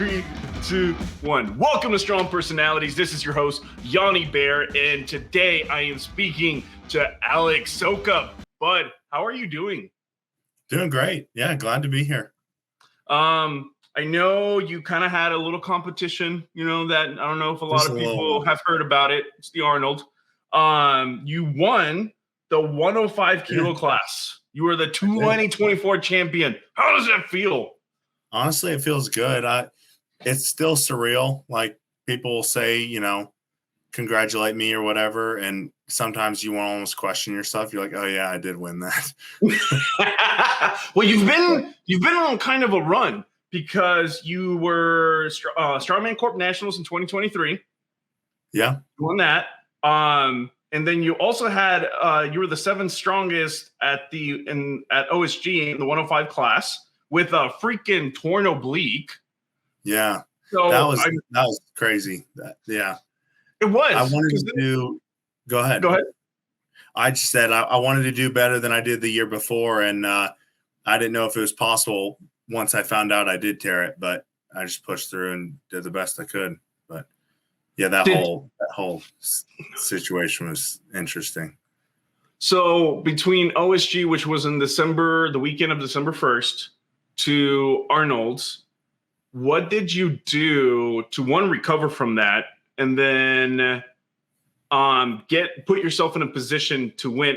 3, 2, 1. Welcome to Strong Personalities. This is your host, Yanni Bear, and today I am speaking to Alec Soukup. Bud, how are you doing? Doing great. Yeah, glad to be here. I know you kind of had a little competition, that I don't know if a lot of people have heard about it. It's the Arnold. You won the 105 kilo class. You were the 2024 champion. How does that feel? Honestly, it feels good. It's still surreal. Like people will say, congratulate me or whatever. And sometimes you want to almost question yourself. You're like, oh yeah, I did win that. Well, you've been on kind of a run because you were Strongman Corp Nationals in 2023. Yeah. You won that. And then you also had you were the 7th strongest at OSG in the 105 class with a freaking torn oblique. Yeah. So that was crazy. Yeah. It was. I wanted to do go ahead. Go ahead. I just said I wanted to do better than I did the year before, and I didn't know if it was possible. Once I found out I did tear it, but I just pushed through and did the best I could. But yeah, that whole situation was interesting. So between OSG, which was in December, the weekend of December 1st, to Arnold's, what did you do to recover from that, and then put yourself in a position to win?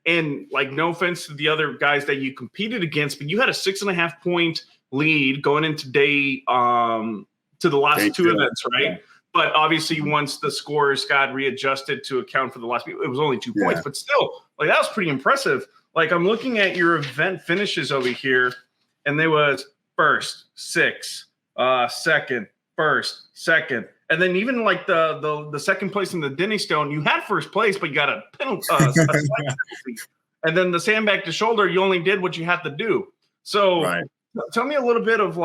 And no offense to the other guys that you competed against, but you had a 6.5 point lead going into day to the last two events, right? Yeah. But obviously, once the scores got readjusted to account for the last, it was only 2 points, but still, that was pretty impressive. I'm looking at your event finishes over here, and they was first, 6, second, first, second. And then even the second place in the Denny Stone, you had first place, but you got a penalty. And then the sandbag to shoulder, you only did what you had to do. So Tell me a little bit of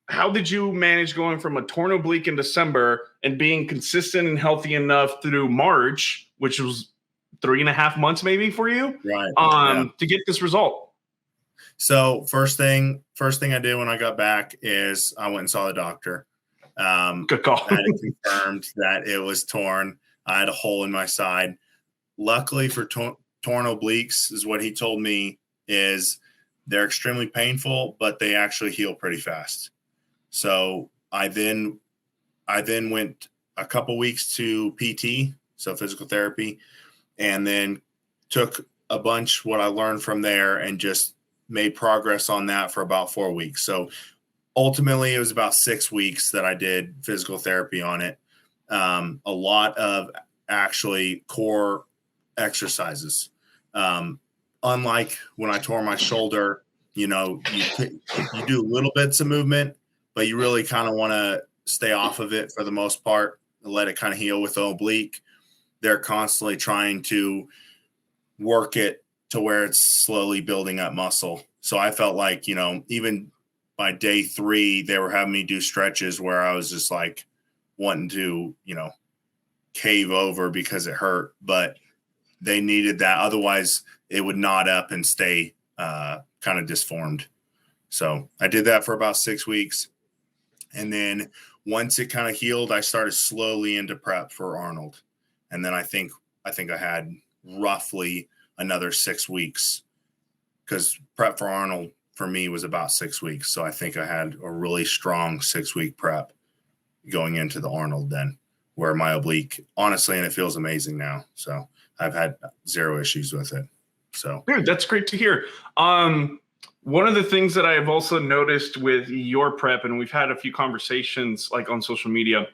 how did you manage going from a torn oblique in December and being consistent and healthy enough through March, which was 3.5 months maybe for you, to get this result? So first thing I did when I got back is I went and saw the doctor. Good call. I had it confirmed that it was torn. I had a hole in my side. Luckily for torn obliques, is what he told me, is they're extremely painful, but they actually heal pretty fast. So I then went a couple weeks to PT, so physical therapy, and then took a bunch what I learned from there and just made progress on that for about 4 weeks. So ultimately, it was about 6 weeks that I did physical therapy on it. A lot of actually core exercises. Unlike when I tore my shoulder, you do little bits of movement, but you really kind of want to stay off of it for the most part and let it kind of heal. With the oblique, they're constantly trying to work it to where it's slowly building up muscle. So I felt like, even by day 3, they were having me do stretches where I was just wanting to, cave over because it hurt, but they needed that. Otherwise it would knot up and stay kind of disformed. So I did that for about 6 weeks. And then once it kind of healed, I started slowly into prep for Arnold. And then I think I had roughly another 6 weeks, because prep for Arnold for me was about 6 weeks. So I think I had a really strong 6-week prep going into the Arnold then, where my oblique, honestly, and it feels amazing now. So I've had 0 issues with it. So dude, that's great to hear. One of the things that I have also noticed with your prep, and we've had a few conversations on social media,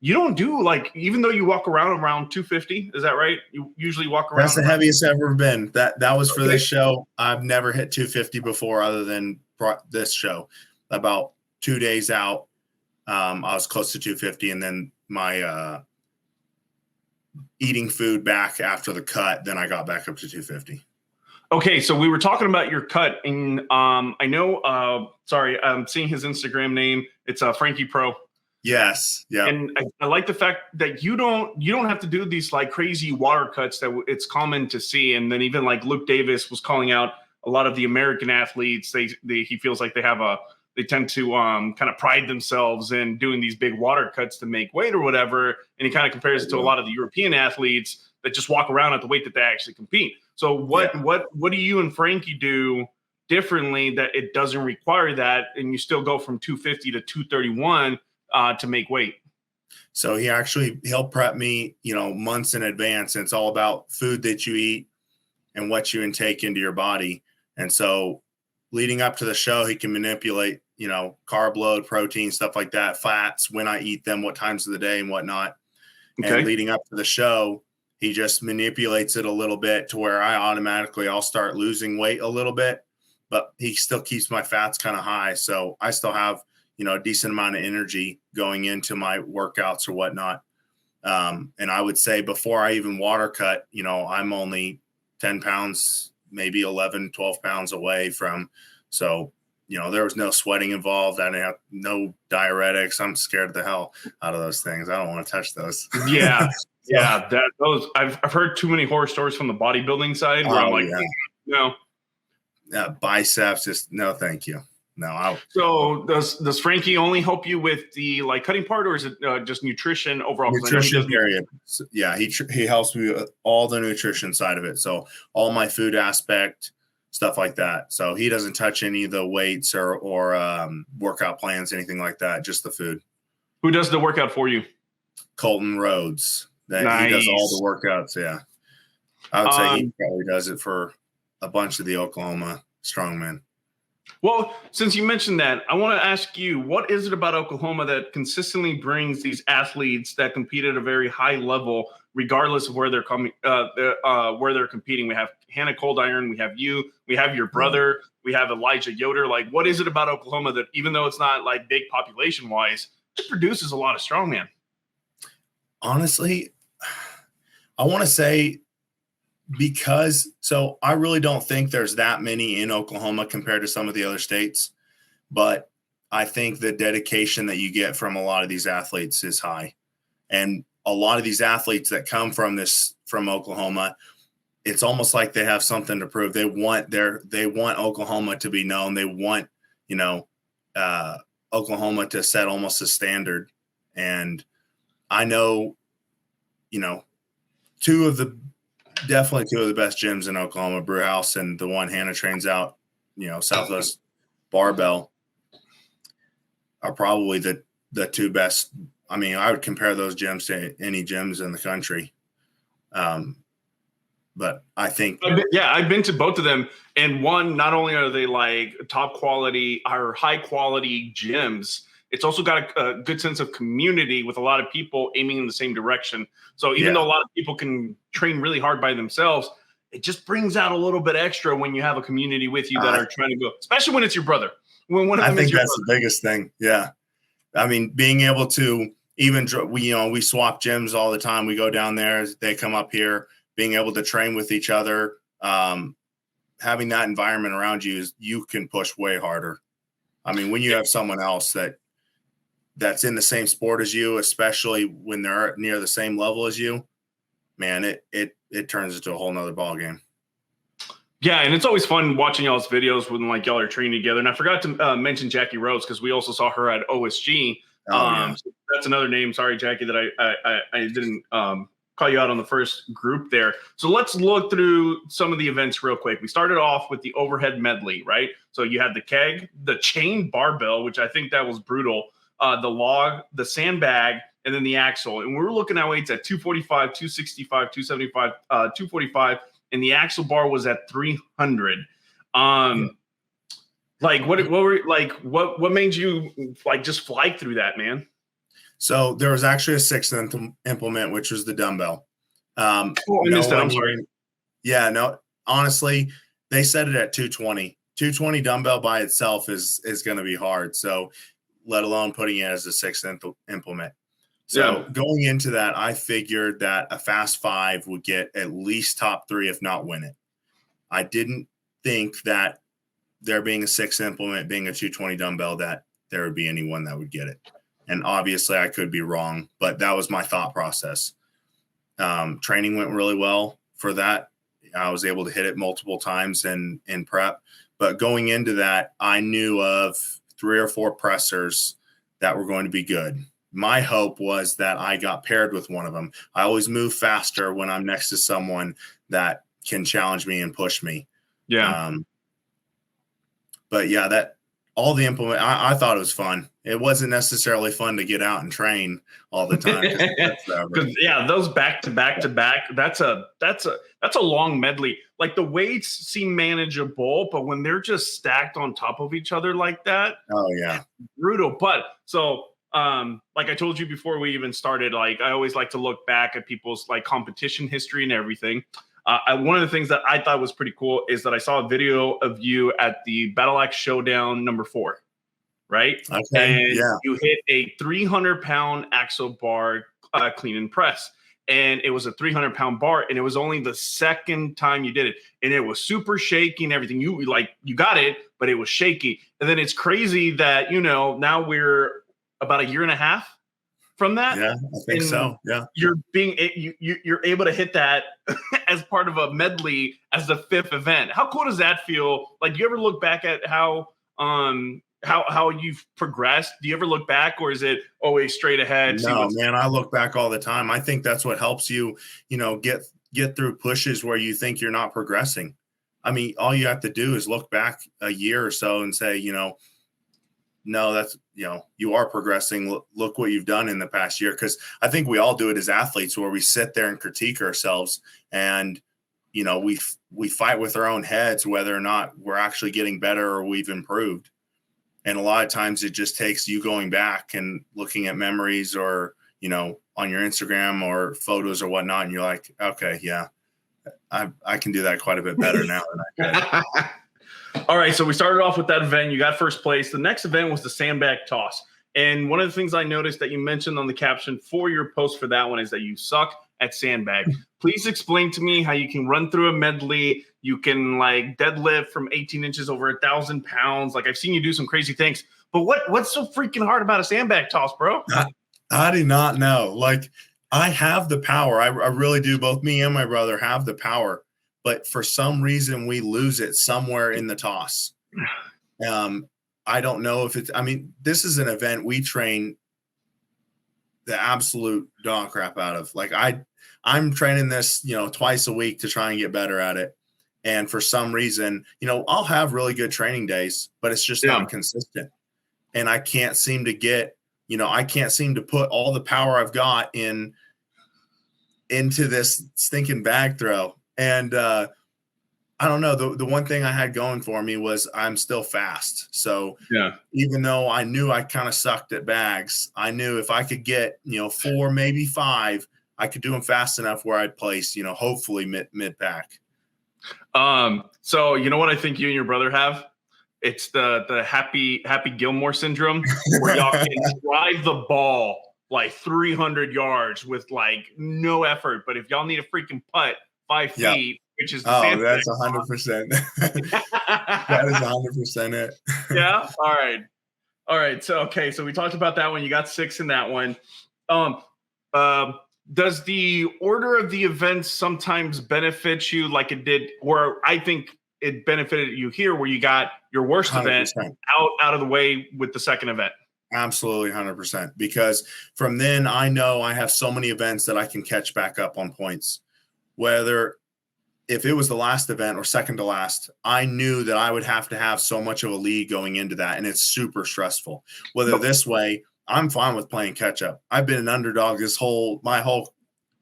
you don't do even though you walk around 250, is that right? You usually walk around. That's the heaviest I've ever been. That was for this show. I've never hit 250 before, other than this show. About 2 days out, I was close to 250, and then my eating food back after the cut, then I got back up to 250. Okay, so we were talking about your cut, and I know. Sorry, I'm seeing his Instagram name. It's Frankie Pro. Yes, yeah. And I like the fact that you don't have to do these crazy water cuts that it's common to see. And then even Luke Davis was calling out a lot of the American athletes. He feels like they have a they tend to kind of pride themselves in doing these big water cuts to make weight or whatever. And he kind of compares it to a lot of the European athletes that just walk around at the weight that they actually compete. So what do you and Frankie do differently that it doesn't require that, and you still go from 250 to 231 to make weight? So he'll prep me, months in advance. And it's all about food that you eat and what you intake into your body. And so leading up to the show, he can manipulate, carb load, protein, stuff like that, fats, when I eat them, what times of the day and whatnot. Okay. And leading up to the show, he just manipulates it a little bit to where I'll start losing weight a little bit, but he still keeps my fats kind of high. So I still have, a decent amount of energy going into my workouts or whatnot. And I would say before I even water cut, I'm only 10 pounds, maybe 11, 12 pounds away from. So, there was no sweating involved. I didn't have no diuretics. I'm scared the hell out of those things. I don't want to touch those. Yeah. Yeah. I've heard too many horror stories from the bodybuilding side where I'm like, no. Biceps, just no, thank you. No. So does Frankie only help you with the cutting part, or is it just nutrition overall? Nutrition period. So, yeah, he helps me with all the nutrition side of it. So all my food aspect, stuff like that. So he doesn't touch any of the weights or workout plans, anything like that. Just the food. Who does the workout for you? Colton Rhodes. Nice. He does all the workouts. Yeah, I would say he probably does it for a bunch of the Oklahoma strongmen. Well, since you mentioned that, I want to ask you, what is it about Oklahoma that consistently brings these athletes that compete at a very high level, regardless of where they're coming, where they're competing? We have Hannah Coldiron, we have you, we have your brother, we have Elijah Yoder. What is it about Oklahoma that, even though it's not big population wise, it produces a lot of strongmen? Honestly, I want to say so I really don't think there's that many in Oklahoma compared to some of the other states, but I think the dedication that you get from a lot of these athletes is high. And a lot of these athletes that come from Oklahoma, it's almost like they have something to prove. They want Oklahoma to be known. They want, Oklahoma to set almost a standard. And I know, definitely two of the best gyms in Oklahoma, Brew House and the one Hannah trains out, Southwest Barbell, are probably the two best. I mean, I would compare those gyms to any gyms in the country. But I think, I've been to both of them, and one, not only are they top quality or high quality gyms, it's also got a good sense of community with a lot of people aiming in the same direction. So even though a lot of people can train really hard by themselves, it just brings out a little bit extra when you have a community with you that are trying to go, especially when it's your brother. I think that's the biggest thing. Yeah. I mean, being able to even, we swap gyms all the time. We go down there, they come up here, being able to train with each other, having that environment around you, you can push way harder. I mean, when you have someone else that's in the same sport as you, especially when they're near the same level as you, man, it turns into a whole nother ball game. Yeah, and it's always fun watching y'all's videos when y'all are training together. And I forgot to mention Jackie Rhodes, because we also saw her at OSG. So that's another name. Sorry, Jackie, that I didn't call you out on the first group there. So let's look through some of the events real quick. We started off with the overhead medley, right? So you had the keg, the chain barbell, which I think that was brutal, the log, the sandbag, and then the axle. And we were looking at weights at 245, 265, 275, 245, and the axle bar was at 300. What made you just fly through that, man? So there was actually a sixth implement, which was the dumbbell. I missed that. I'm sorry. Yeah, no, honestly, they set it at 220. 220 dumbbell by itself is going to be hard. So let alone putting it as a sixth implement. So going into that, I figured that a fast five would get at least top three, if not win it. I didn't think that there being a sixth implement, being a 220 dumbbell, that there would be anyone that would get it. And obviously I could be wrong, but that was my thought process. Training went really well for that. I was able to hit it multiple times in prep, but going into that, I knew of 3 or 4 pressers that were going to be good. My hope was that I got paired with one of them. I always move faster when I'm next to someone that can challenge me and push me. Yeah. But yeah, that all the I thought it was fun. It wasn't necessarily fun to get out and train all the time. Because yeah, those back to back to back, that's a long medley. Like the weights seem manageable, but when they're just stacked on top of each other like that, oh yeah, brutal. But so like I told you before we even started, like I always like to look back at people's like competition history and everything. One of the things that I thought was pretty cool is that I saw a video of you at the Battle Axe Showdown #4, right? Okay, and yeah. you hit a 300-pound axle bar clean and press. And it was a 300-pound bar, and it was only the second time you did it. And it was super shaky and everything. You got it, but it was shaky. And then it's crazy that, now we're about a year and a half from that. Yeah, I think so. Yeah. You're able to hit that as part of a medley as the 5th event. How cool does that feel? Like, do you ever look back at how you've progressed? Do you ever look back, or is it always straight ahead? No, man, I look back all the time. I think that's what helps you, get through pushes where you think you're not progressing. I mean, all you have to do is look back a year or so and say, no, that's, you are progressing. Look what you've done in the past year. Because I think we all do it as athletes, where we sit there and critique ourselves, and we fight with our own heads whether or not we're actually getting better or we've improved. And a lot of times it just takes you going back and looking at memories or, on your Instagram or photos or whatnot. And you're like, okay, yeah, I can do that quite a bit better now than I could. All right, so we started off with that event. You got first place. The next event was the Sandbag Toss. And one of the things I noticed that you mentioned on the caption for your post for that one is that you suck at sandbag. Please explain to me how you can run through a medley. You can like deadlift from 18 inches over 1,000 pounds. Like I've seen you do some crazy things. But what's so freaking hard about a sandbag toss, bro? I do not know. Like, I have the power. I really do. Both me and my brother have the power. But for some reason, we lose it somewhere in the toss. I don't know if it's – I mean, this is an event we train the absolute dog crap out of. Like, I'm training this, twice a week to try and get better at it. And for some reason, I'll have really good training days, but it's just not consistent. And I can't seem to get – I can't seem to put all the power I've got into this stinking bag throw. And I don't know. The one thing I had going for me was I'm still fast. So even though I knew I kind of sucked at bags, I knew if I could get, 4, maybe 5, I could do them fast enough where I'd place, hopefully mid pack. So you know what I think you and your brother have? It's the Happy Gilmore syndrome, where y'all can drive the ball like 300 yards with like no effort. But if y'all need a freaking putt 5 feet, which is that's 100%. That is 100% it. Yeah. All right. So so we talked about that one. You got 6 in that one. Does the order of the events sometimes benefit you like it did, or I think it benefited you here, where you got your worst 100%. Event out of the way with the second event? Absolutely 100%. Because from then I know I have so many events that I can catch back up on points. Whether if it was the last event or second to last, I knew that I would have to have so much of a lead going into that. And it's super stressful. Whether this way, I'm fine with playing catch up. I've been an underdog my whole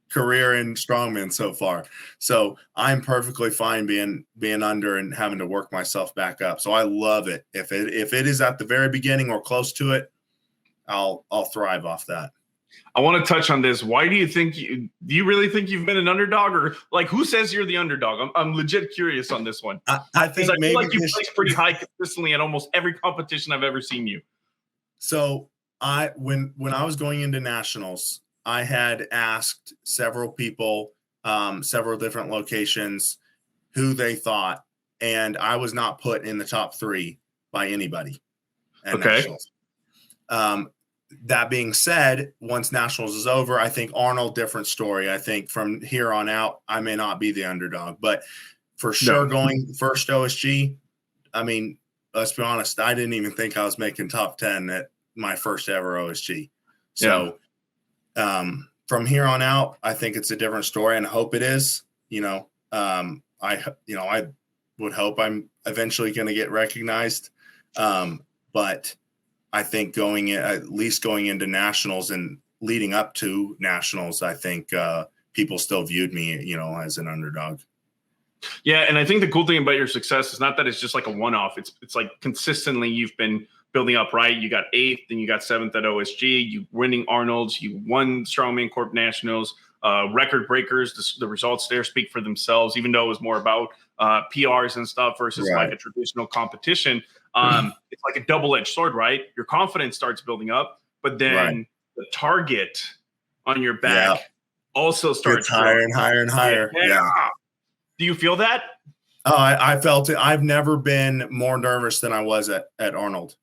career in Strongmen so far. So I'm perfectly fine being under and having to work myself back up. So I love it. If it is at the very beginning or close to it, I'll thrive off that. I want to touch on this. Why do you really think you've been an underdog, or like who says you're the underdog? I'm legit curious on this one. I think I feel like you place pretty high consistently at almost every competition I've ever seen you. So when I was going into nationals, I had asked several people, several different locations, who they thought, and I was not put in the top 3 by anybody at nationals. That being said, once nationals is over, I think Arnold, different story. I think from here on out, I may not be the underdog, but for sure going first OSG, I mean, let's be honest, I didn't even think I was making top 10 at my first ever OSG. So from here on out, I think it's a different story, and I hope it is. I would hope I'm eventually going to get recognized. But I think at least going into nationals and leading up to nationals, I think people still viewed me, as an underdog. Yeah, and I think the cool thing about your success is not that it's just like a one-off. It's like consistently you've been building up, right? You got 8th, then you got 7th at OSG. You winning Arnold's. You won Strongman Corp Nationals. Record breakers. The results there speak for themselves, even though it was more about PRs and stuff versus like a traditional competition. It's like a double-edged sword, right? Your confidence starts building up, but then the target on your back also starts higher and higher and higher. Yeah. Do you feel that? Oh, I felt it. I've never been more nervous than I was at Arnold.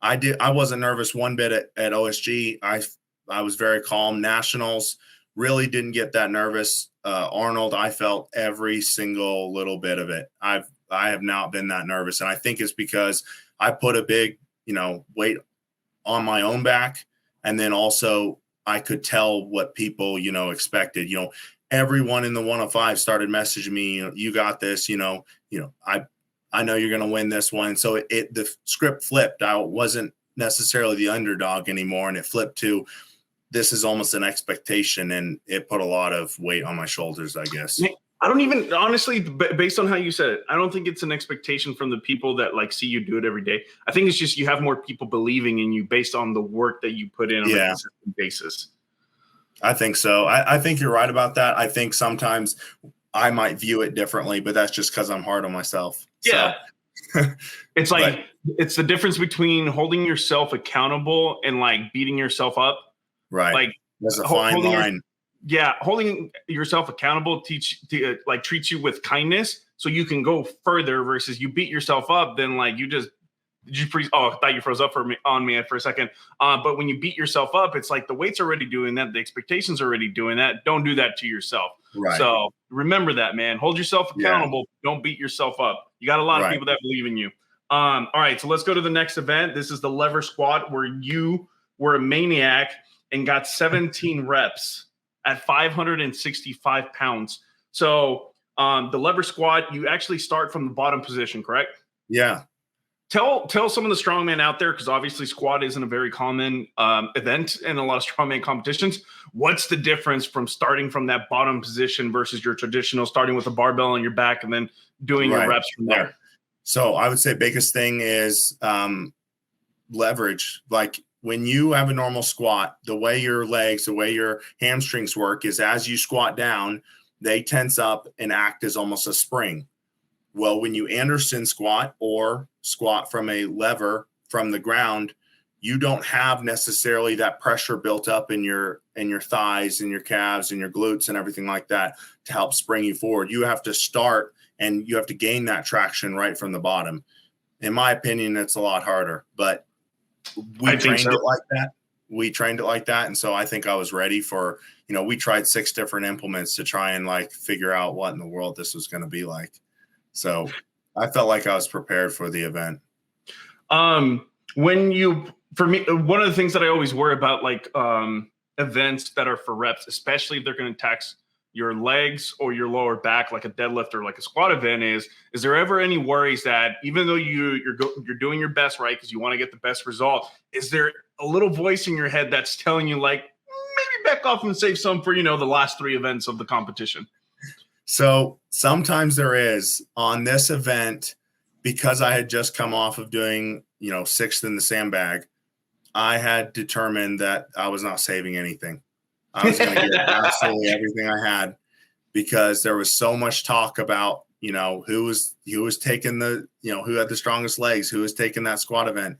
I wasn't nervous one bit at OSG. I was very calm. Nationals, really didn't get that nervous. Arnold, I felt every single little bit of it. I have not been that nervous. And I think it's because I put a big, weight on my own back. And then also I could tell what people, expected. Everyone in the 105 started messaging me, you got this, I know you're going to win this one. So the script flipped. I wasn't necessarily the underdog anymore. And it flipped to, this is almost an expectation. And it put a lot of weight on my shoulders, I guess. I don't even, honestly, based on how you said it, I don't think it's an expectation from the people that like see you do it every day. I think it's just you have more people believing in you based on the work that you put in on a consistent basis. I think so. I think you're right about that. I think sometimes I might view it differently, but that's just because I'm hard on myself. Yeah. So. It's like, it's the difference between holding yourself accountable and like beating yourself up. Right. Like there's a fine line. Holding yourself accountable treats you with kindness so you can go further versus you beat yourself up. Then like did you freeze? Oh, I thought you froze up on me for a second. But when you beat yourself up, it's like the weight's already doing that. The expectations are already doing that. Don't do that to yourself. Right. So remember that, man. Hold yourself accountable. Yeah. Don't beat yourself up. You got a lot of people that believe in you. All right. So let's go to the next event. This is the lever squat where you were a maniac and got 17 reps at 565 pounds. So the lever squat, you actually start from the bottom position, correct? Yeah. Tell some of the strongmen out there, because obviously squat isn't a very common event in a lot of strongman competitions. What's the difference from starting from that bottom position versus your traditional starting with a barbell on your back and then doing your reps from there? So I would say biggest thing is leverage. Like when you have a normal squat, the way your legs, the way your hamstrings work is as you squat down, they tense up and act as almost a spring. Well, when you Anderson squat or squat from a lever from the ground, you don't have necessarily that pressure built up in your thighs and your calves and your glutes and everything like that to help spring you forward. You have to start and you have to gain that traction right from the bottom. In my opinion, it's a lot harder, but we trained it like that. We trained it like that. And so I think I was ready for, we tried 6 different implements to try and like figure out what in the world this was going to be like. So I felt like I was prepared for the event. For me, one of the things that I always worry about, like events that are for reps, especially if they're going to tax your legs or your lower back, like a deadlift or like a squat event, is there ever any worries that even though you're doing your best, right, because you want to get the best result, is there a little voice in your head that's telling you like maybe back off and save some for the last 3 events of the competition? So sometimes there is. On this event, because I had just come off of doing, 6th in the sandbag, I had determined that I was not saving anything. I was going to get absolutely everything I had because there was so much talk about, who was taking who had the strongest legs, who was taking that squat event,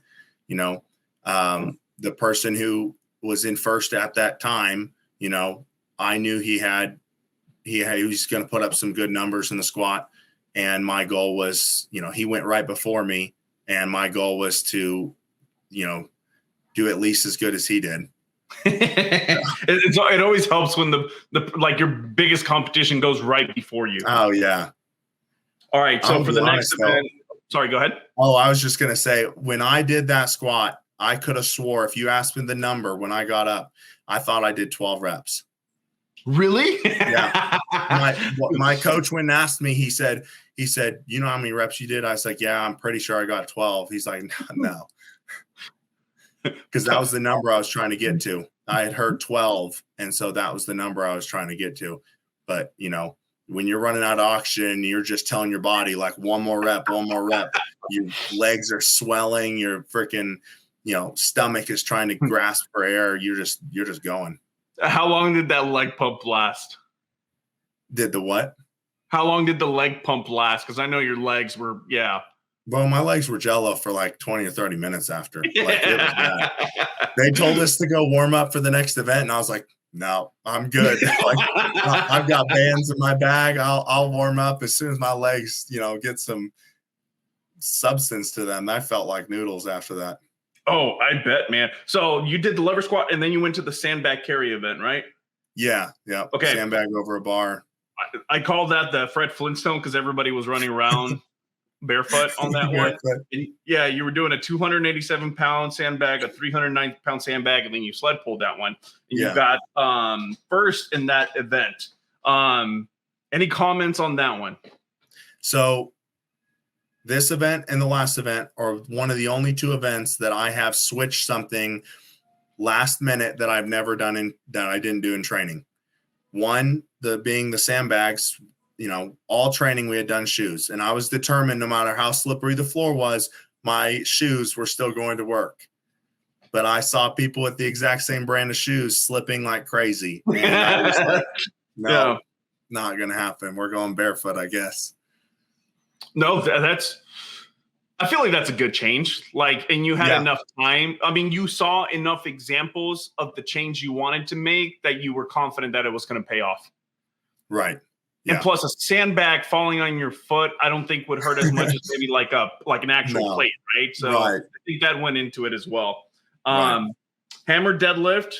the person who was in first at that time, I knew he was going to put up some good numbers in the squat. And my goal was, he went right before me. And my goal was to, do at least as good as he did. It always helps when the like your biggest competition goes right before you. Oh, yeah. All right. So for the next event, Sorry, go ahead. Oh, I was just going to say, when I did that squat, I could have swore if you asked me the number when I got up, I thought I did 12 reps. Really? Yeah. My coach, when asked me, he said, you know how many reps you did? I was like, yeah, I'm pretty sure I got 12. He's like, no. Because that was the number I was trying to get to. I had heard 12, and so that was the number I was trying to get to. But, you know, when you're running out of oxygen, you're just telling your body, like, one more rep. Your legs are swelling. Your freaking, you know, stomach is trying to grasp for air. You're just going. How long did that leg pump last? Did the what? How long did the leg pump last? Because I know your legs were, Well, my legs were jello for like 20 or 30 minutes after. Like, it was bad. They told us to go warm up for the next event, and I was like, no, I'm good. Like, I've got bands in my bag. I'll warm up as soon as my legs, you know, get some substance to them. I felt like noodles after that. Oh, I bet, man. So you did the lever squat, and then you went to the sandbag carry event, right? Yeah. Okay. Sandbag over a bar. I call that the Fred Flintstone because everybody was running around barefoot on that one. And yeah, you were doing a 287-pound sandbag, a 390-pound sandbag, and then you sled pulled that one. And you got first in that event. Any comments on that one? So this event and the last event are one of the only two events that I have switched something last minute that I've never done that I didn't do in training. One, being the sandbags, you know, all training we had done shoes. And I was determined, no matter how slippery the floor was, my shoes were still going to work. But I saw people with the exact same brand of shoes slipping like crazy. And I was like, no, not going to happen. We're going barefoot, I guess. No, I feel like that's a good change. Like, and you had enough time. I mean, you saw enough examples of the change you wanted to make that you were confident that it was going to pay off. Right. And plus a sandbag falling on your foot, I don't think would hurt as much as maybe like an actual plate, right? So I think that went into it as well. Hammer deadlift,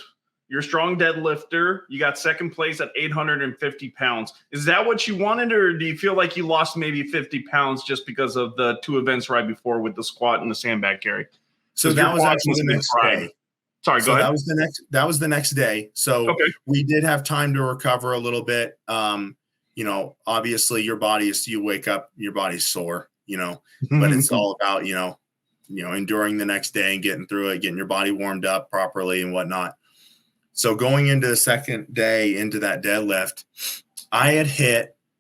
you're a strong deadlifter. You got second place at 850 pounds. Is that what you wanted, or do you feel like you lost maybe 50 pounds just because of the two events right before with the squat and the sandbag carry? So that was actually the next day. Sorry, go ahead. That was the next day. So we did have time to recover a little bit. You know, obviously you wake up, your body's sore, you know, but it's all about, you know, enduring the next day and getting through it, getting your body warmed up properly and whatnot. So going into the second day into that deadlift, I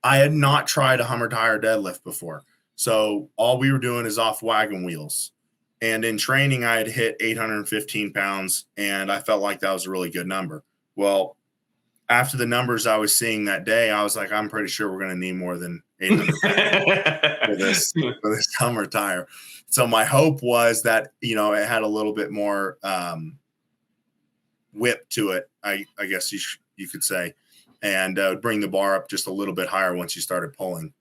had not tried a Hummer tire deadlift before. So all we were doing is off wagon wheels. And in training, I had hit 815 pounds, and I felt like that was a really good number. Well, after the numbers I was seeing that day, I was like, I'm pretty sure we're going to need more than 800 for this Hummer tire. So my hope was that, you know, it had a little bit more whip to it, I guess you could say, and bring the bar up just a little bit higher once you started pulling.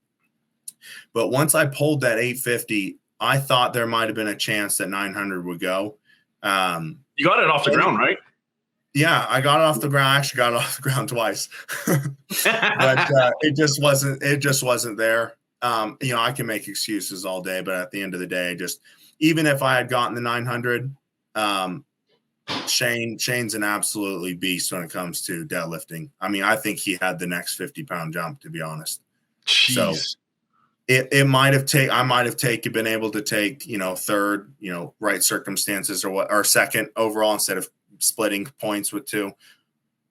But once I pulled that 850, I thought there might have been a chance that 900 would go. You got it off the ground, right? Yeah, I got it off the ground. I actually got it off the ground twice, but it just wasn't there. You know, I can make excuses all day, but at the end of the day, even if I had gotten the 900, Shane's an absolutely beast when it comes to deadlifting. I mean, I think he had the next 50-pound jump, to be honest. Jeez. So it might have been able to take, you know, third, you know, right circumstances or second overall instead of splitting points with two.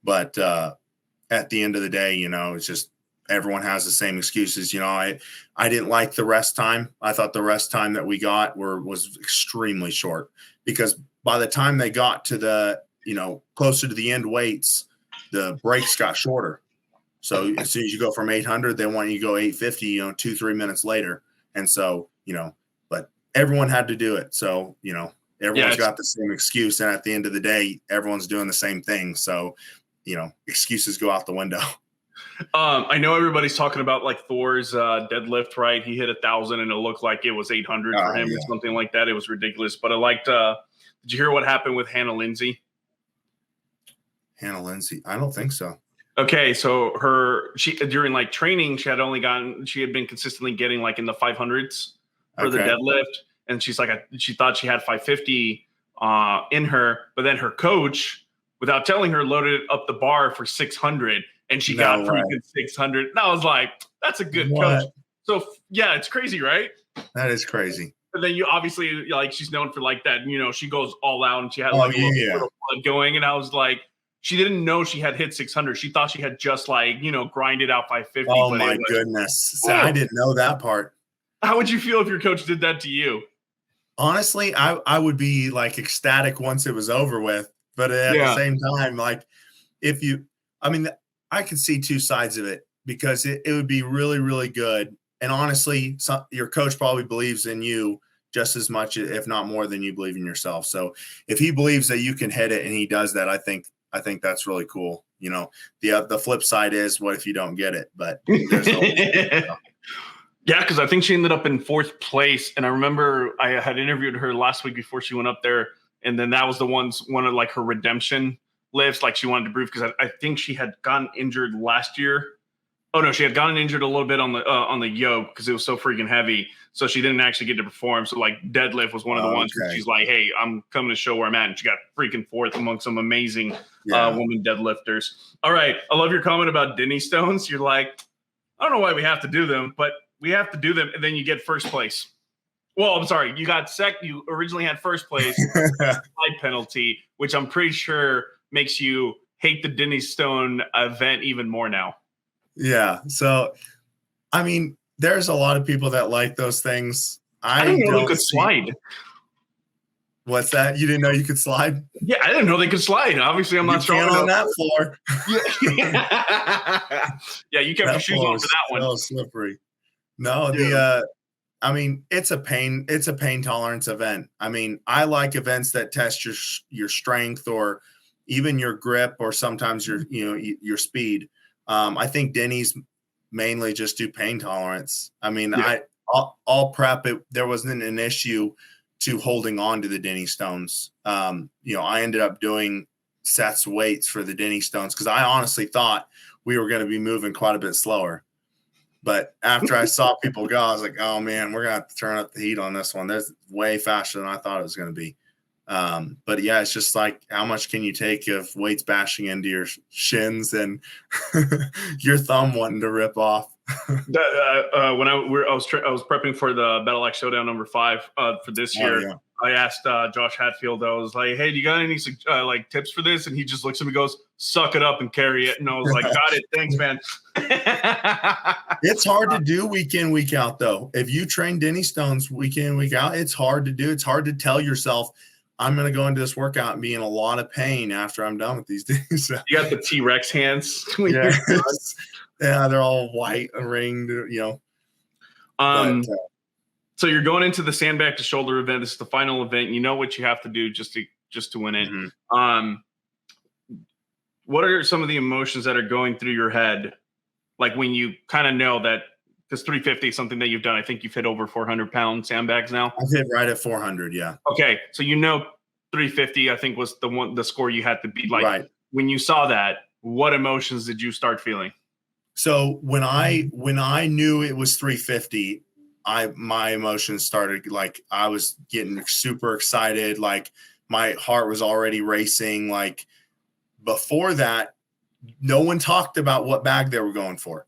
But at the end of the day, you know, it's just everyone has the same excuses. You know, I didn't like the rest time. I thought the rest time that we got was extremely short, because by the time they got to the, you know, closer to the end weights, the breaks got shorter. So as soon as you go from 800, they want you to go 850, you know, 2-3 minutes later. And so, you know, but everyone had to do it. So, you know, everyone's got the same excuse. And at the end of the day, everyone's doing the same thing. So, you know, excuses go out the window. I know everybody's talking about like Thor's deadlift, right? He hit 1,000 and it looked like it was 800 for him or something like that. It was ridiculous. But I liked, did you hear what happened with Hannah Lindsay? Hannah Lindsay? I don't think so. Okay, so she during like training, she had been consistently getting like in the 500s for the deadlift. And she's like, she thought she had 550 in her, but then her coach, without telling her, loaded up the bar for 600, and she got freaking 600. And I was like, that's a good coach. So yeah, it's crazy, right? That is crazy. But then you obviously, like, she's known for like that, you know, she goes all out and she had like a little blood going. And I was like, she didn't know she had hit 600. She thought she had just like, you know, grinded out 550. Oh my goodness. So I didn't know that part. How would you feel if your coach did that to you? Honestly, I would be like ecstatic once it was over with. But at the same time, like I could see two sides of it, because it would be really, really good. And honestly, your coach probably believes in you just as much, if not more, than you believe in yourself. So if he believes that you can hit it and he does that, I think that's really cool. You know, the flip side is, what if you don't get it? But there's yeah, because I think she ended up in 4th place. And I remember I had interviewed her last week before she went up there. And then that was one of like her redemption lifts. Like, she wanted to prove, because I think she had gotten injured last year. Oh no, she had gotten injured a little bit on the yoke because it was so freaking heavy. So she didn't actually get to perform. So like deadlift was one of the ones where she's like, hey, I'm coming to show where I'm at. And she got freaking 4th among some amazing women deadlifters. All right. I love your comment about Denny Stones. You're like, I don't know why we have to do them, but we have to do them. And then you get 1st place. Well, I'm sorry. You got you originally had 1st place, slide penalty, which I'm pretty sure makes you hate the Denny Stone event even more now. Yeah. So, I mean, there's a lot of people that like those things. I didn't know they could slide. What's that? You didn't know you could slide? Yeah, I didn't know they could slide. Obviously, I'm not strong on that floor. Yeah, you kept your shoes on for that one. So slippery. No, I mean, it's a pain tolerance event. I mean, I like events that test your strength, or even your grip, or sometimes your speed. I think Denny's mainly just do pain tolerance. I mean, all prep, there wasn't an issue to holding on to the Denny Stones. I ended up doing sets weights for the Denny Stones because I honestly thought we were going to be moving quite a bit slower. But after I saw people go, I was like, oh man, we're going to have to turn up the heat on this one. That's way faster than I thought it was going to be. But yeah, it's just like, how much can you take of weights bashing into your shins and your thumb wanting to rip off? When I was prepping for the Battle Axe Showdown number 5 for this year. Yeah. I asked Josh Hatfield, I was like, hey, do you got any like tips for this? And he just looks at me and goes, suck it up and carry it. And I was like, got it. Thanks, man. It's hard to do week in, week out, though. If you train Denny Stones week in, week out, it's hard to do. It's hard to tell yourself, I'm going to go into this workout and be in a lot of pain after I'm done with these things. You got the T-Rex hands. Yeah, they're all white and ringed, So you're going into the Sandbag to Shoulder event. This is the final event. You know what you have to do just to win it. Mm-hmm. What are some of the emotions that are going through your head? Like when you kind of know that, because 350 is something that you've done. I think you've hit over 400-pound sandbags now. I've hit right at 400, yeah. Okay, so 350, I think, was the score you had to beat. Like, right. When you saw that, what emotions did you start feeling? So when I knew it was 350, my emotions started, like, I was getting super excited. Like, my heart was already racing. Like, before that, no one talked about what bag they were going for.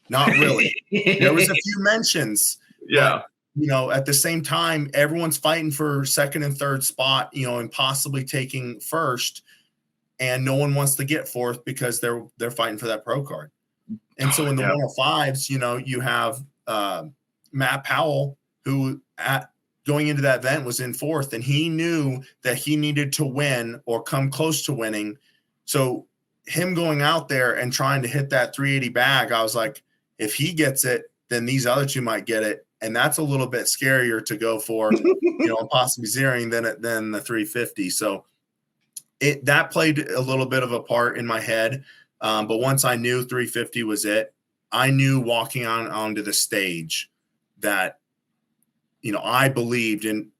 Not really. There was a few mentions. Yeah. But, at the same time, everyone's fighting for 2nd and 3rd spot, and possibly taking 1st. And no one wants to get 4th because they're fighting for that pro card. And so in the 105s, you have Matt Powell, who going into that event was in 4th, and he knew that he needed to win or come close to winning. So him going out there and trying to hit that 380 bag, I was like, if he gets it, then these other two might get it. And that's a little bit scarier to go for, possibly zeroing than the 350. So that played a little bit of a part in my head. But once I knew 350 was it, I knew walking onto the stage that, I believed in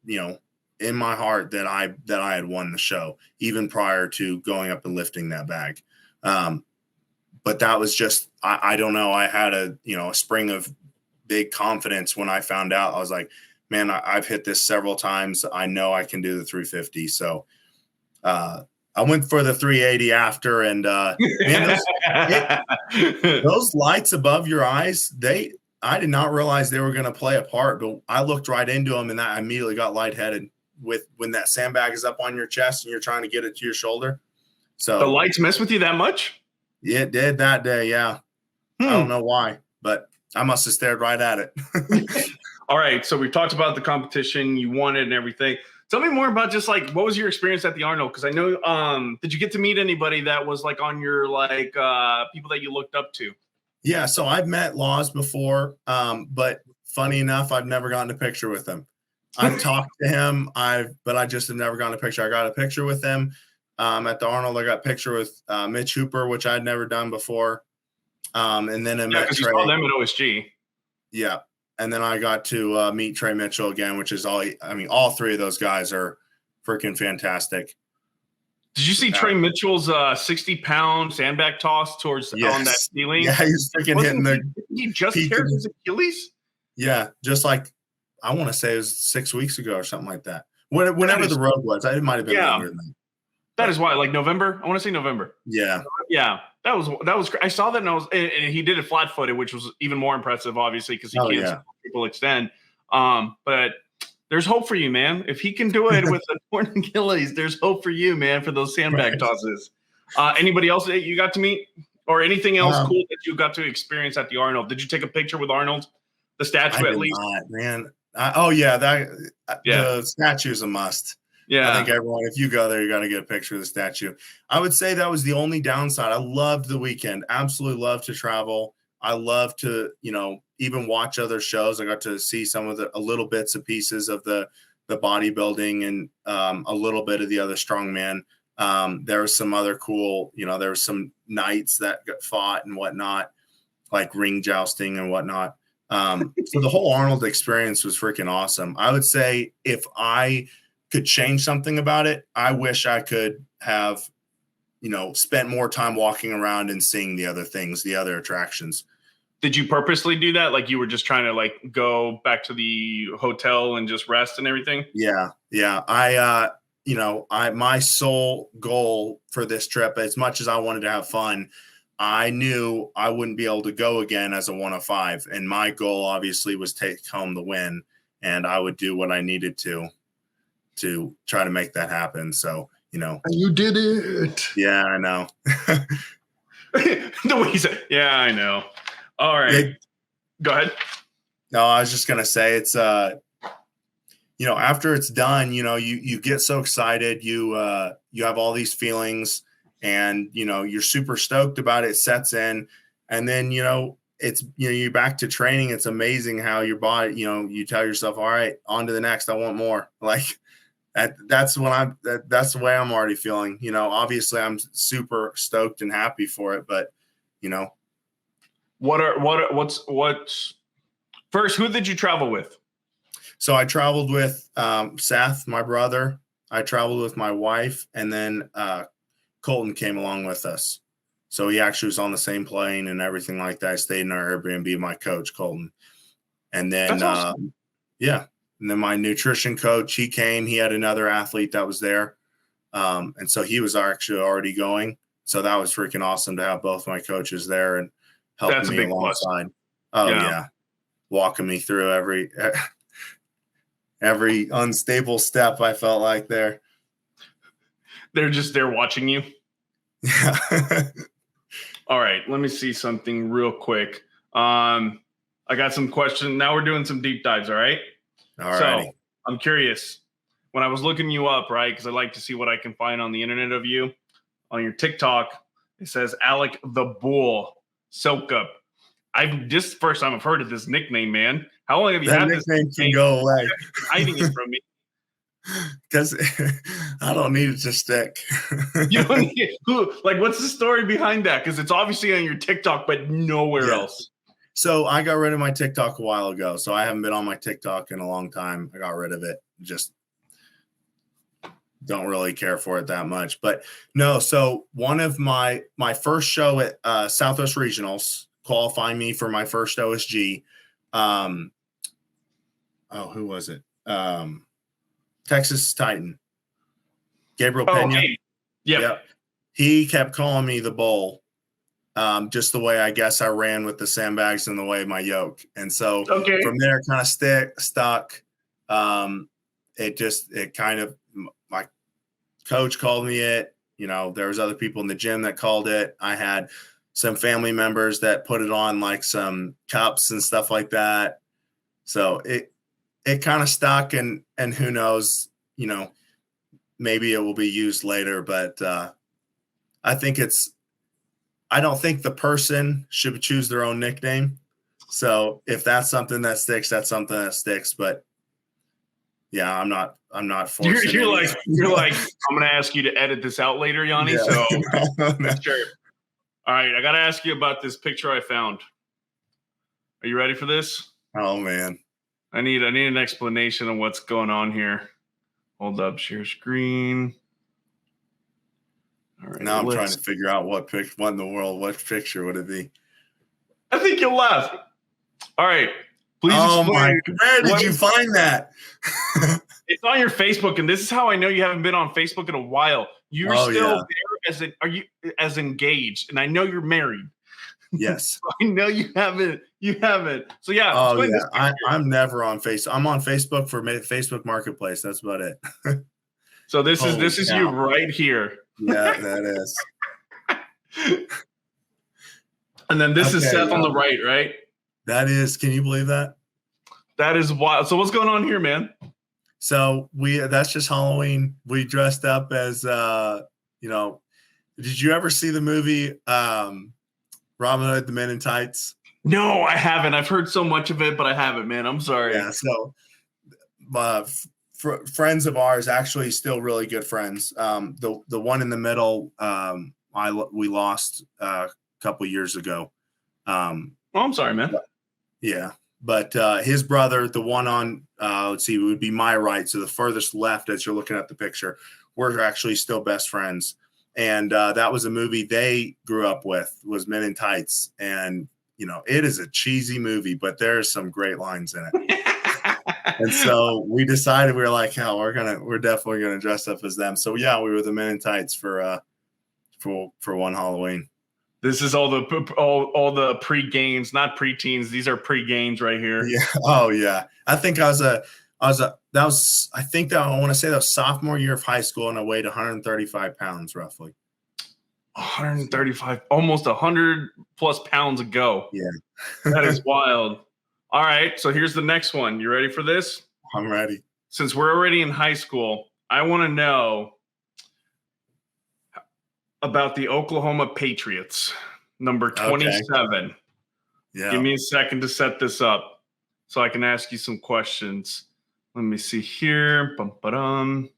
my heart that I had won the show, even prior to going up and lifting that bag. But that was just, I don't know. I had a spring of big confidence when I found out. I was like, man, I've hit this several times. I know I can do the 350. So I went for the 380 after, and man, those lights above your eyes, I did not realize they were going to play a part, but I looked right into them, and I immediately got lightheaded when that sandbag is up on your chest and you're trying to get it to your shoulder. So the lights mess with you that much? Yeah, it did that day. Yeah. I don't know why, but I must have stared right at it. All right. So we've talked about the competition, you won it and everything. Tell me more about just like, what was your experience at the Arnold? Because I know, did you get to meet anybody that was like on your like people that you looked up to? Yeah. So I've met Laws before, but funny enough, I've never gotten a picture with him. I've talked to him, but I just have never gotten a picture. I got a picture with him at the Arnold. I got a picture with Mitch Hooper, which I'd never done before. And then I met Trey. You saw them at OSG. Yeah. And then I got to meet Trey Mitchell again, which is all three of those guys are freaking fantastic. Did you see Trey Mitchell's 60-pound sandbag toss on that ceiling? Yeah, he's freaking hitting he just tears his Achilles? Yeah, just like I want to say it was 6 weeks ago or something like that. Whenever the road was, it might have been longer than that. That is why, like November. I want to say November. Yeah, yeah. That was. I saw that, and he did it flat-footed, which was even more impressive, obviously, because he can't see people extend. But there's hope for you, man. If he can do it with a torn Achilles, there's hope for you, man, for those sandbag tosses. Anybody else that you got to meet, or anything else cool that you got to experience at the Arnold? Did you take a picture with Arnold, the statue at least? Man. The statue is a must. Yeah, I think everyone, if you go there, you got to get a picture of the statue. I would say that was the only downside. I loved the weekend. Absolutely loved to travel. I love to, even watch other shows. I got to see some of a little bits and pieces of the bodybuilding and a little bit of the other strongman. There was some other cool, there was some knights that got fought and whatnot, like ring jousting and whatnot. So the whole Arnold experience was freaking awesome. I would say if I could change something about it, I wish I could have, spent more time walking around and seeing the other things, the other attractions. Did you purposely do that? Like you were just trying to like go back to the hotel and just rest and everything? Yeah. Yeah. My sole goal for this trip, as much as I wanted to have fun, I knew I wouldn't be able to go again as a 105. And my goal obviously was take home the win, and I would do what I needed to try to make that happen. So, And you did it. Yeah, I know. The way he said, yeah, I know. All right. Go ahead. No, I was just going to say it's, after it's done, you get so excited, you have all these feelings and, you're super stoked about it, sets in. And then, it's, you're back to training. It's amazing how your body, you tell yourself, all right, on to the next, I want more. Like, that's the way I'm already feeling. Obviously I'm super stoked and happy for it, but what's first, who did you travel with? So I traveled with Seth, my brother. I traveled with my wife, and then Colton came along with us. So he actually was on the same plane and everything like that. I stayed in our Airbnb, my coach, Colton. And then, awesome. And then my nutrition coach, he came. He had another athlete that was there. And so he was actually already going. So that was freaking awesome to have both my coaches there and helping me alongside. Oh, yeah. Walking me through every unstable step, I felt like there. They're just there watching you? Yeah. All right. Let me see something real quick. I got some questions. Now we're doing some deep dives, all right? All right. So I'm curious. When I was looking you up, right, because I like to see what I can find on the internet of you, on your TikTok, it says Alec the Bull Soukup. This first time I've heard of this nickname, man. How long have you had this nickname? Can go away. Hiding it from me. Because I don't need it to stick. You don't need it. What's the story behind that? Because it's obviously on your TikTok, but nowhere else. So I got rid of my TikTok a while ago. So I haven't been on my TikTok in a long time. I got rid of it. Just don't really care for it that much. But no, so one of my first show at Southwest Regionals, qualifying me for my first OSG, who was it? Texas Titan. Gabriel Oh, Pena. okay. Yep. He kept calling me the Bull. Just the way I guess I ran with the sandbags and the way my yoke. And so from there, kind of stuck. It kind of, my coach called me it. You know, there was other people in the gym that called it. I had some family members that put it on like some cups and stuff like that. So it kind of stuck, and who knows, you know, maybe it will be used later, but I don't think the person should choose their own nickname. So if that's something that sticks, that's something that sticks. But yeah, I'm not forcing. You're like, I'm going to ask you to edit this out later, Yanni. Yeah. So No. sure. All right. I got to ask you about this picture I found. Are you ready for this? Oh man. I need an explanation of what's going on here. Hold up, share screen. All right. Now I'm trying to figure out what in the world, what picture would it be? I think you'll laugh. All right. Please explain. Where did you find that? It's on your Facebook, and this is how I know you haven't been on Facebook in a while. You're still there are you as engaged, and I know you're married. Yes. I know you haven't. So yeah. Oh yeah. I'm never on Facebook. I'm on Facebook for Facebook Marketplace. That's about it. So this is you right here. Yeah, that is. And then this is Seth on the right? That is. Can you believe that? That is wild. So what's going on here, man? So that's just Halloween. We dressed up as you know. Did you ever see the movie Robin Hood, the Men in Tights? No, I haven't. I've heard so much of it, but I haven't, man. I'm sorry. Yeah. So friends of ours, actually still really good friends. The one in the middle, we lost a couple years ago. I'm sorry, man. But his brother, the one on, let's see, it would be my right. So the furthest left as you're looking at the picture, we're actually still best friends. And that was a movie they grew up with, was Men in Tights. And, you know, it is a cheesy movie, but there's some great lines in it. And so we decided, we were like, hell, we're definitely gonna dress up as them. So yeah, we were the Men in Tights for one Halloween. This is all the pre-games, not pre-teens. These are pre-games right here. Yeah. Oh yeah. I think I want to say that was sophomore year of high school, and I weighed 135 pounds roughly. 135, almost 100 plus pounds ago. Yeah. That is wild. All right, so here's the next one. You ready for this? I'm ready. Since we're already in high school, I want to know about the Oklahoma Patriots, number 27. Okay. Yeah. Give me a second to set this up so I can ask you some questions. Let me see here. Bum-ba-dum.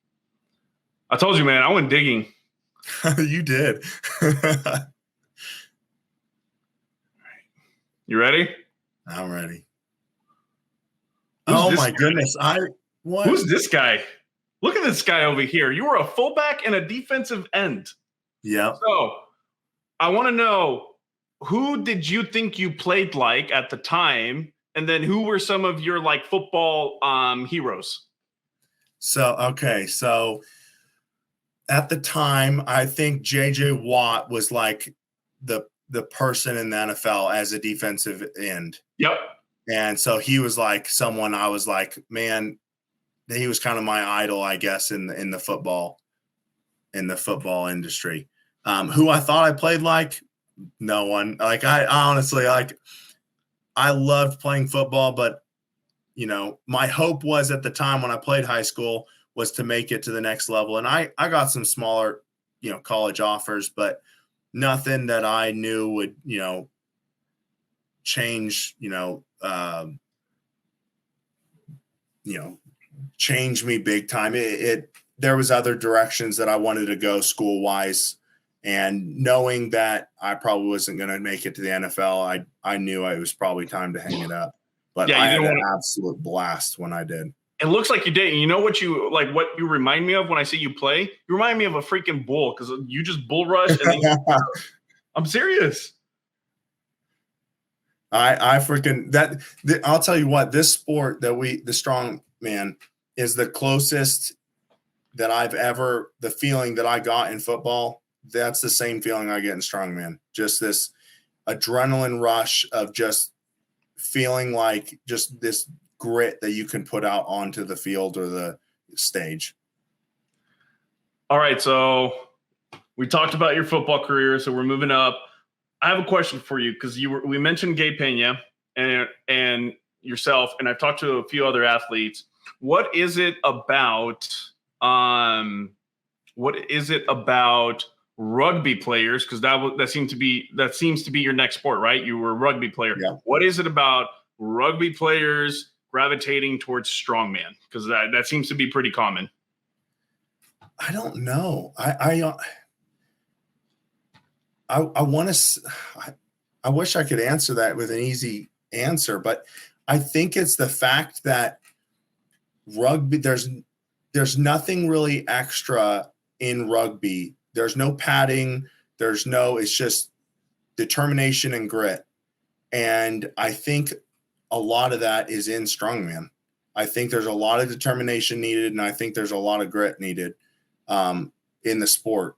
I told you, man, I went digging. You did. You ready? I'm ready. Oh my goodness. Who's this guy? Look at this guy over here. You were a fullback and a defensive end. Yeah. So I want to know, who did you think you played like at the time? And then who were some of your like football heroes? So at the time, I think J.J. Watt was like the person in the NFL as a defensive end. Yep. And so he was like someone I was like, man, he was kind of my idol, I guess, in the football industry. Who I thought I played like, no one. Like I honestly, like, I loved playing football, but you know, my hope was at the time when I played high school was to make it to the next level. And I got some smaller, you know, college offers, but nothing that I knew would, you know, change, change me big time. There was other directions that I wanted to go school wise, and knowing that I probably wasn't going to make it to the NFL, I knew it was probably time to hang it up. But I had an absolute blast when I did. It looks like you did. You know what you remind me of when I see you play? You remind me of a freaking bull, because you just bull rush. And then I'm serious. I freaking I'll tell you what, this sport that the strong man is the closest that I've ever, the feeling that I got in football. That's the same feeling I get in strongman. Just this adrenaline rush of just feeling like just this grit that you can put out onto the field or the stage. All right. So we talked about your football career. So we're moving up. I have a question for you because we mentioned Gabe Pena and yourself, and I've talked to a few other athletes. What is it about rugby players? Because that seems to be your next sport, right? You were a rugby player. Yeah. What is it about rugby players gravitating towards strongman? Because that seems to be pretty common. I don't know. I want to. I wish I could answer that with an easy answer, but I think it's the fact that rugby. There's nothing really extra in rugby. There's no padding. It's just determination and grit. And I think a lot of that is in strongman. I think there's a lot of determination needed, and I think there's a lot of grit needed in the sport.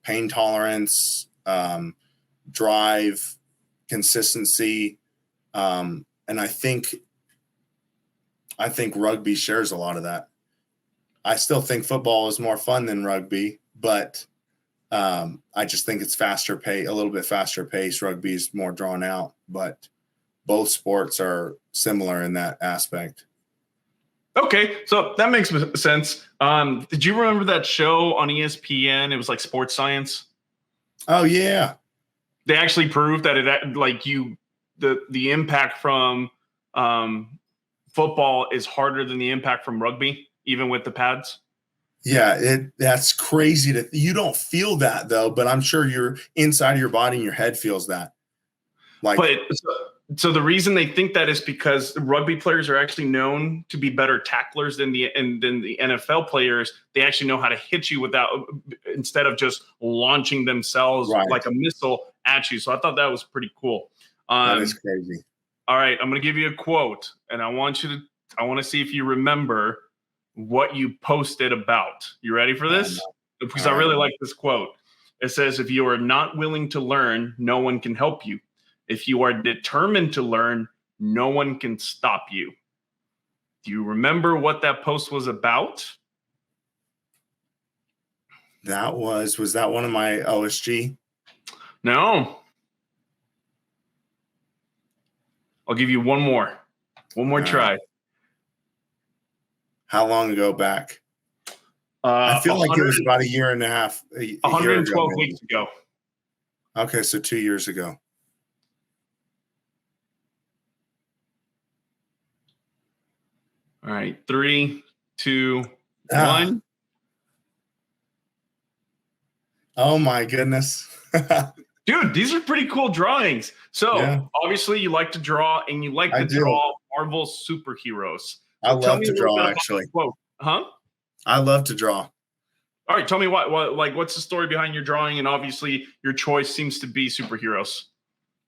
Pain tolerance, drive, consistency. And I think rugby shares a lot of that. I still think football is more fun than rugby, but I just think it's a little bit faster pace. Rugby is more drawn out, but both sports are similar in that aspect. Okay, so that makes sense. Did you remember that show on ESPN? It was like Sports Science. Oh yeah, they actually proved that the impact from football is harder than the impact from rugby, even with the pads. Yeah, that's crazy. You don't feel that though, but I'm sure you're inside of your body and your head feels that. So the reason they think that is because rugby players are actually known to be better tacklers than the NFL players. They actually know how to hit you instead of just launching themselves like a missile at you. So I thought that was pretty cool. That is crazy. All right, I'm going to give you a quote, and I want to see if you remember what you posted about. You ready for this? Because I really like this quote. It says, "If you are not willing to learn, no one can help you. If you are determined to learn, no one can stop you." Do you remember what that post was about? Was that one of my OSG? No. I'll give you one more try. Right. How long ago back? I feel like it was about a year and a half. 112 weeks ago. Okay, so 2 years ago. All right, 3, 2, 1. Oh my goodness. Dude, these are pretty cool drawings. So obviously you like to draw, and you like to draw Marvel superheroes. So I love to draw, actually. Huh? I love to draw. All right, tell me what's the story behind your drawing? And obviously your choice seems to be superheroes.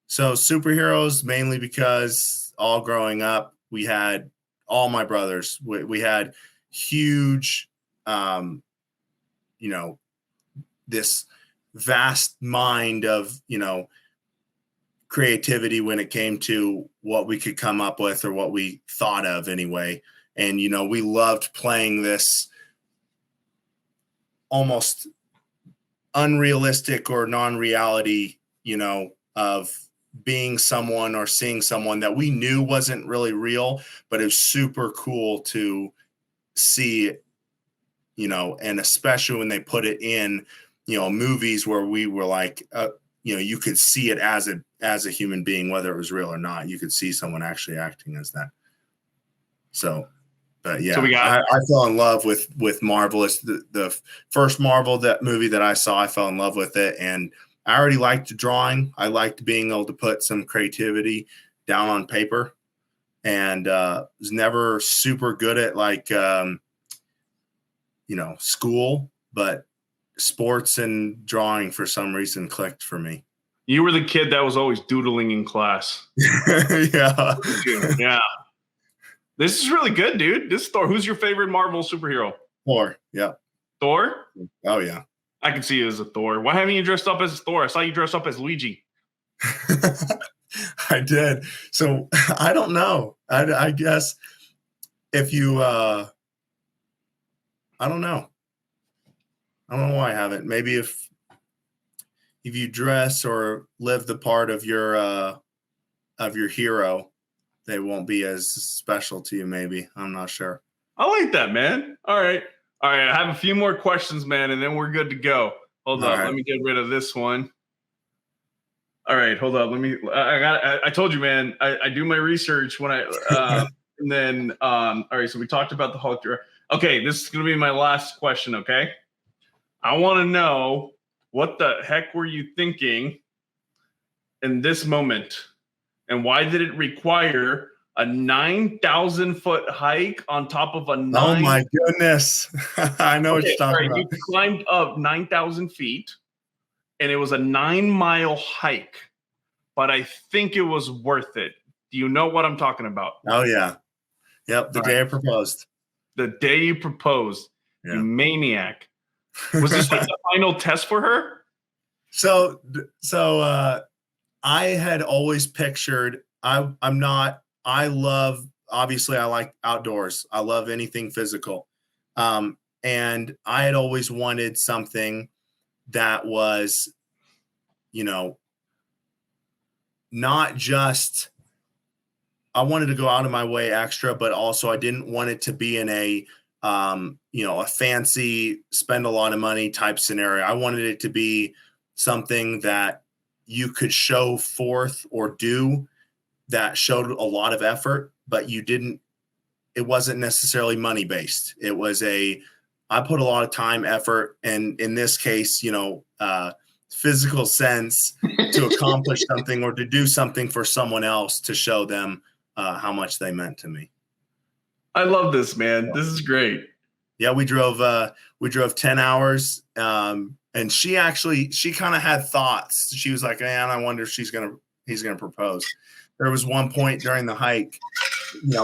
So superheroes, mainly because all growing up, we had all my brothers. We had huge, this vast mind of, creativity when it came to what we could come up with or what we thought of anyway. And, we loved playing this almost unrealistic or non-reality, of being someone or seeing someone that we knew wasn't really real, but it was super cool to see, and especially when they put it in, movies where we were like, you could see it as a human being, whether it was real or not. You could see someone actually acting as that. So, but yeah, I fell in love with Marvel. It's the first Marvel movie that I saw. I fell in love with it, and I already liked drawing. I liked being able to put some creativity down on paper, and was never super good at school, but sports and drawing for some reason clicked for me. You were the kid that was always doodling in class. Yeah. Yeah. This is really good, dude. This is Thor. Who's your favorite Marvel superhero? Thor. Yeah. Thor? Oh, yeah. I can see you as a Thor. Why haven't you dressed up as Thor? I saw you dress up as Luigi. I did. So I don't know. I guess if you, I don't know. I don't know why I haven't. Maybe if you dress or live the part of your hero, they won't be as special to you. Maybe. I'm not sure. I like that, man. All right. I have a few more questions, man, and then we're good to go. Hold up. Let me get rid of this one. All right, hold up. I told you, man, I do my research when and then, all right, so we talked about the Hulk. Okay, this is going to be my last question, okay? I want to know, what the heck were you thinking in this moment? And why did it require a 9,000-foot hike on top of a Oh, my goodness. I know what you're talking about. You climbed up 9,000 feet, and it was a 9-mile hike, but I think it was worth it. Do you know what I'm talking about? Oh, yeah. Yep, the day I proposed. The day you proposed, you maniac. Was this like the final test for her? So I had always pictured, obviously I like outdoors. I love anything physical. And I had always wanted something that was, not just, I wanted to go out of my way extra, but also I didn't want it to be in a fancy, spend a lot of money type scenario. I wanted it to be something that you could show forth or do that showed a lot of effort, but it wasn't necessarily money based. It was I put a lot of time, effort, and in this case, physical sense to accomplish something or to do something for someone else to show them how much they meant to me. I love this, man. This is great. Yeah, we drove 10 hours. And she kind of had thoughts. She was like, man, I wonder if he's going to propose. There was one point during the hike,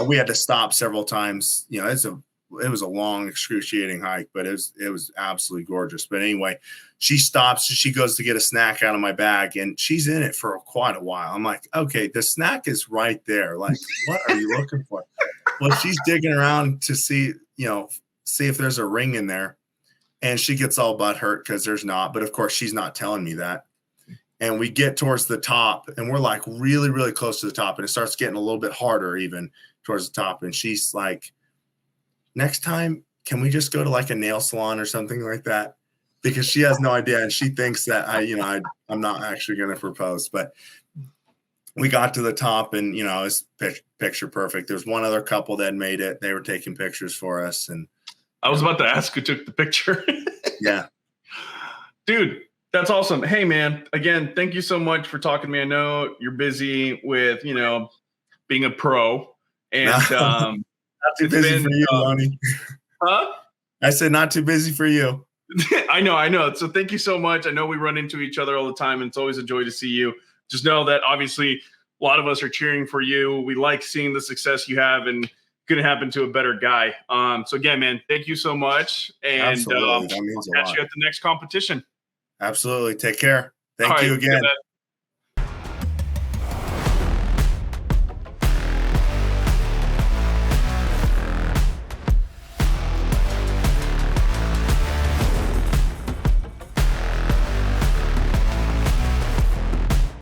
we had to stop several times. It was a long, excruciating hike, but it was absolutely gorgeous. But anyway, she stops. She goes to get a snack out of my bag, and she's in it for quite a while. I'm like, okay, the snack is right there. Like, what are you looking for? Well, she's digging around to see if there's a ring in there, and she gets all butthurt because there's not. But of course, she's not telling me that. And we get towards the top, and we're like really, really close to the top, and it starts getting a little bit harder even towards the top. And she's like, next time, can we just go to like a nail salon or something like that? Because she has no idea, and she thinks that I'm not actually going to propose. But we got to the top, and it was picture perfect. There's one other couple that made it. They were taking pictures for us, and I was about to ask who took the picture. Yeah, dude, that's awesome. Hey, man, again, thank you so much for talking to me. I know you're busy with being a pro, and not too busy for you, Lonnie. Huh? I said not too busy for you. I know. So thank you so much. I know we run into each other all the time, and it's always a joy to see you. Just know that obviously a lot of us are cheering for you. We like seeing the success you have, and couldn't happen to a better guy. So again, man, thank you so much. And Absolutely. That means a lot. Catch you at the next competition. Absolutely. Take care. Thank you again.